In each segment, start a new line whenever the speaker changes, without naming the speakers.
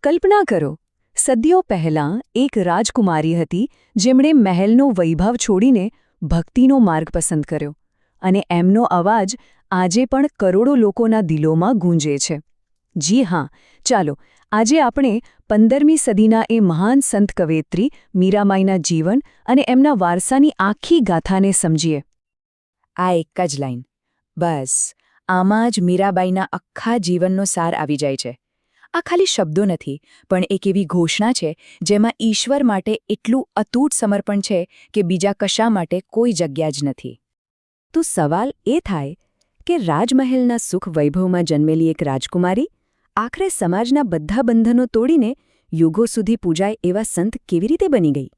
કલ્પના કરો, સદીઓ પહેલાં એક રાજકુમારી હતી જેમણે મહેલનો વૈભવ છોડીને ભક્તિનો માર્ગ પસંદ કર્યો, અને એમનો અવાજ આજે પણ કરોડો લોકોના દિલોમાં ગૂંજે છે. જી હા, ચાલો આજે આપણે 15મી સદીના એ મહાન સંત કવયિત્રી મીરાબાઈના જીવન અને એમના વારસાની આખી ગાથાને સમજીએ.
આ એક જ લાઈન, બસ આમાં જ મીરાબાઈના આખા જીવનનો સાર આવી જાય છે. આ ખાલી શબ્દો નથી, પણ એક એવી ઘોષણા છે જેમાં ઈશ્વર માટે એટલું અતૂટ સમર્પણ છે કે બીજા કશા માટે કોઈ જગ્યા જ નથી. તો સવાલ એ થાય કે રાજમહેલના સુખ વૈભવમાં જન્મેલી એક રાજકુમારી આખરે સમાજના બધા બંધનો તોડીને યુગો સુધી પૂજાય એવા સંત કેવી રીતે બની ગઈ?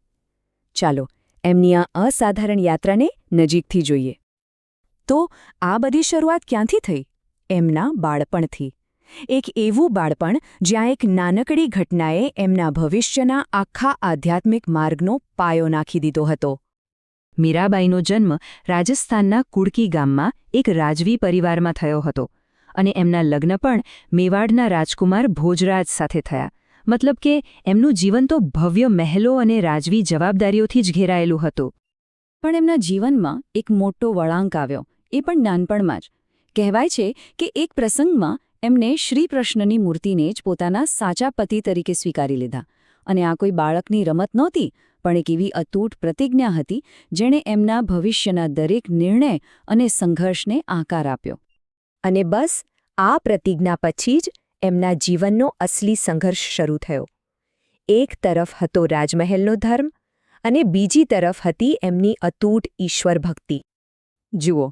ચાલો એમની આ અસાધારણ યાત્રાને નજીકથી જોઈએ. તો આ બધી શરૂઆત ક્યાંથી થઈ? એમના બાળપણથી. એક એવું બાળપણ જ્યાં એક નાનકડી ઘટનાએ એમના ભવિષ્યના આખા આધ્યાત્મિક માર્ગનો પાયો નાખી દીધો હતો. મીરાબાઈનો જન્મ રાજસ્થાનના કુડકી ગામમાં એક રાજવી પરિવારમાં થયો હતો, અને એમના લગ્ન પણ મેવાડના રાજકુમાર ભોજરાજ સાથે થયા. મતલબ કે એમનું જીવન તો ભવ્ય મહેલો અને રાજવી જવાબદારીઓથી જ ઘેરાયેલું હતું. પણ એમના જીવનમાં એક મોટો વળાંક આવ્યો, એ પણ નાનપણમાં જ. કહેવાય છે કે એક પ્રસંગમાં એમને શ્રીકૃષ્ણની મૂર્તિને જ પોતાના સાચા પતિ તરીકે સ્વીકારી લીધા. અને આ કોઈ બાળકની રમત નહોતી, પણ એક એવી અતૂટ પ્રતિજ્ઞા હતી જેણે એમના ભવિષ્યના દરેક નિર્ણય અને સંઘર્ષને આકાર આપ્યો. અને બસ આ પ્રતિજ્ઞા પછી જ એમના જીવનનો અસલી સંઘર્ષ શરૂ થયો. એક તરફ હતો રાજમહેલનો ધર્મ, અને બીજી તરફ હતી એમની અતૂટ ઈશ્વર ભક્તિ. જુઓ,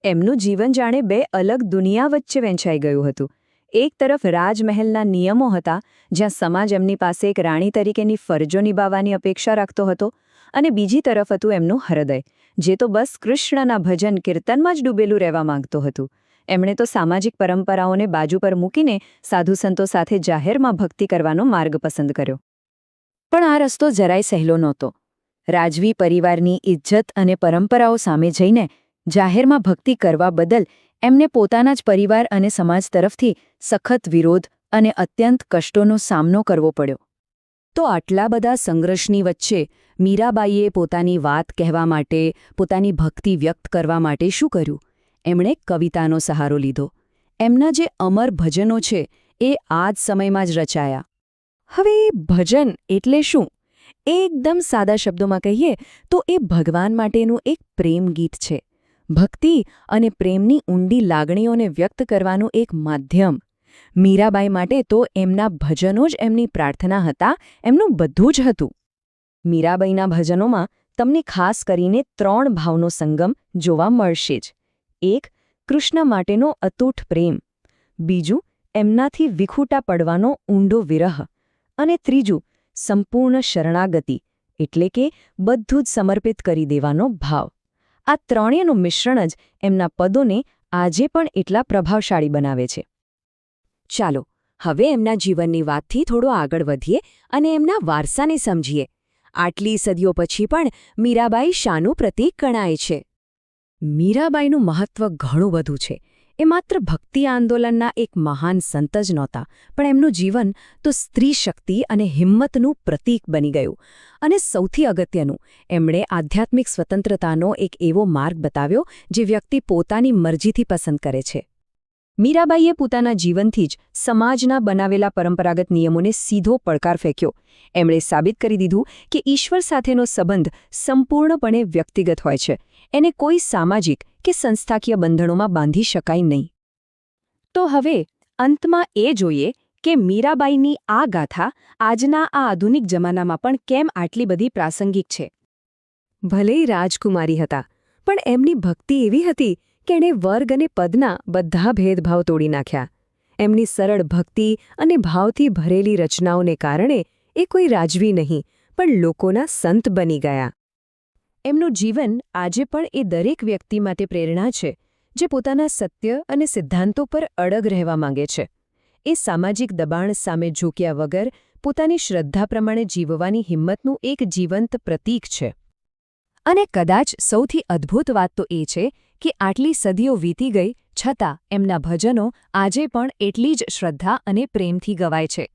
એમનું જીવન જાણે બે અલગ દુનિયા વચ્ચે વહેંચાઈ ગયું હતું. એક તરફ રાજમહેલના નિયમો હતા, જ્યાં સમાજ એમની પાસે એક રાણી તરીકેની ફરજો નિભાવવાની અપેક્ષા રાખતો હતો, અને બીજી તરફ હતું એમનું હૃદય, જે તો બસ કૃષ્ણના ભજન કીર્તનમાં જ ડૂબેલું રહેવા માંગતું હતું. એમણે તો સામાજિક પરંપરાઓને બાજુ પર મૂકીને સાધુ સંતો સાથે જાહેરમાં ભક્તિ કરવાનો માર્ગ પસંદ કર્યો. પણ આ રસ્તો જરાય સહેલો નહોતો. રાજવી પરિવારની ઇજ્જત અને પરંપરાઓ સામે જઈને જાહેરમાં ભક્તિ કરવા બદલ એમને પોતાના જ પરિવાર અને સમાજ તરફથી સખત વિરોધ અને અત્યંત કષ્ટોનો સામનો કરવો પડ્યો. તો આટલા બધા સંઘર્ષની વચ્ચે મીરાબાઈએ પોતાની વાત કહેવા માટે, પોતાની ભક્તિ વ્યક્ત કરવા માટે શું કર્યું? એમણે કવિતાનો સહારો લીધો. એમના જે અમર ભજનો છે એ આ જ સમયમાં જ રચાયા. હવે ભજન એટલે શું? એકદમ સાદા શબ્દોમાં કહીએ તો એ ભગવાન માટેનું એક પ્રેમ ગીત છે. ભક્તિ અને પ્રેમની ઊંડી લાગણીઓને વ્યક્ત કરવાનું એક માધ્યમ. મીરાબાઈ માટે તો એમના ભજનો જ એમની પ્રાર્થના હતા, એમનું બધું જ હતું. મીરાબાઈના ભજનોમાં તમને ખાસ કરીને 3 ભાવનો સંગમ જોવા મળશે જ. એક, કૃષ્ણ માટેનો અતૂટ પ્રેમ. બીજું, એમનાથી વિખૂટા પડવાનો ઊંડો વિરહ. અને ત્રીજું, સંપૂર્ણ શરણાગતિ, એટલે કે બધું જ સમર્પિત કરી દેવાનો ભાવ. આ ત્રણેયનું મિશ્રણ જ એમના પદોને આજે પણ એટલા પ્રભાવશાળી બનાવે છે. ચાલો હવે એમના જીવનની વાતથી થોડો આગળ વધીએ અને એમના વારસાને સમજીએ. આટલી સદીઓ પછી પણ મીરાબાઈ શાનું પ્રતીક ગણાય છે? મીરાબાઈનું મહત્વ ઘણું બધું છે. એ માત્ર ભક્તિ આંદોલનના એક મહાન સંત જ નહોતા, પણ એમનું જીવન તો સ્ત્રી શક્તિ અને હિંમતનું પ્રતીક બની ગયું. અને સૌથી અગત્યનું, એમણે આધ્યાત્મિક સ્વતંત્રતાનો એક એવો માર્ગ બતાવ્યો જે વ્યક્તિ પોતાની મરજીથી પસંદ કરે છે. મીરાબાઈએ પોતાના જીવનથી જ સમાજના બનાવેલા પરંપરાગત નિયમોને સીધો પડકાર ફેંક્યો. એમણે સાબિત કરી દીધું કે ઈશ્વર સાથેનો સંબંધ સંપૂર્ણપણે વ્યક્તિગત હોય છે. એને કોઈ સામાજિક કે સંસ્થાકીય બંધનોમાં બાંધી શકાય નહીં. તો હવે અંતમાં એ જોઈએ કે મીરાબાઈની આ ગાથા આજના આ આધુનિક જમાનામાં પણ કેમ આટલી બધી પ્રાસંગિક છે. ભલે રાજકુમારી હતા, પણ એમની ભક્તિ એવી હતી કે એણે વર્ગ અને પદના બધા ભેદભાવ તોડી નાખ્યા. એમની સરળ ભક્તિ અને ભાવથી ભરેલી રચનાઓને કારણે એ કોઈ રાજવી નહીં, પણ લોકોના સંત બની ગયા. એમનું જીવન આજે પણ એ દરેક વ્યક્તિ માટે પ્રેરણા છે, જે પોતાના સત્ય અને સિદ્ધાંતો પર અડગ રહેવા માંગે છે. એ સામાજિક દબાણ સામે ઝૂક્યા વગર પોતાની શ્રદ્ધા પ્રમાણે જીવવાની હિંમતનું એક જીવંત પ્રતીક છે. અને કદાચ સૌથી અદ્ભુત વાત તો એ છે કે આટલી સદીઓ વીતી ગઈ છતાં એમના ભજનો આજે પણ એટલી જ શ્રદ્ધા અને પ્રેમથી ગવાય છે.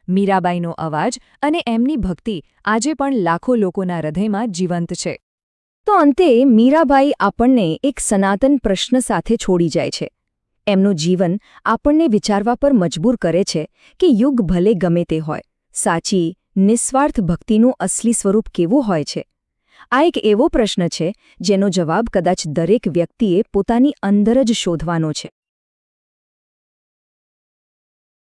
મીરાબાઈનો અવાજ અને એમની ભક્તિ આજે પણ લાખો લોકોના હૃદયમાં જીવંત છે.
તો અંતે મીરાબાઈ આપણને એક સનાતન પ્રશ્ન સાથે છોડી જાય છે. એમનું જીવન આપણને વિચારવા પર મજબૂર કરે છે કે યુગ ભલે ગમે તે હોય, સાચી, નિસ્વાર્થ ભક્તિનું અસલી સ્વરૂપ કેવું હોય છે. આ એક એવો પ્રશ્ન છે જેનો જવાબ કદાચ દરેક વ્યક્તિએ પોતાની અંદર જ શોધવાનો છે.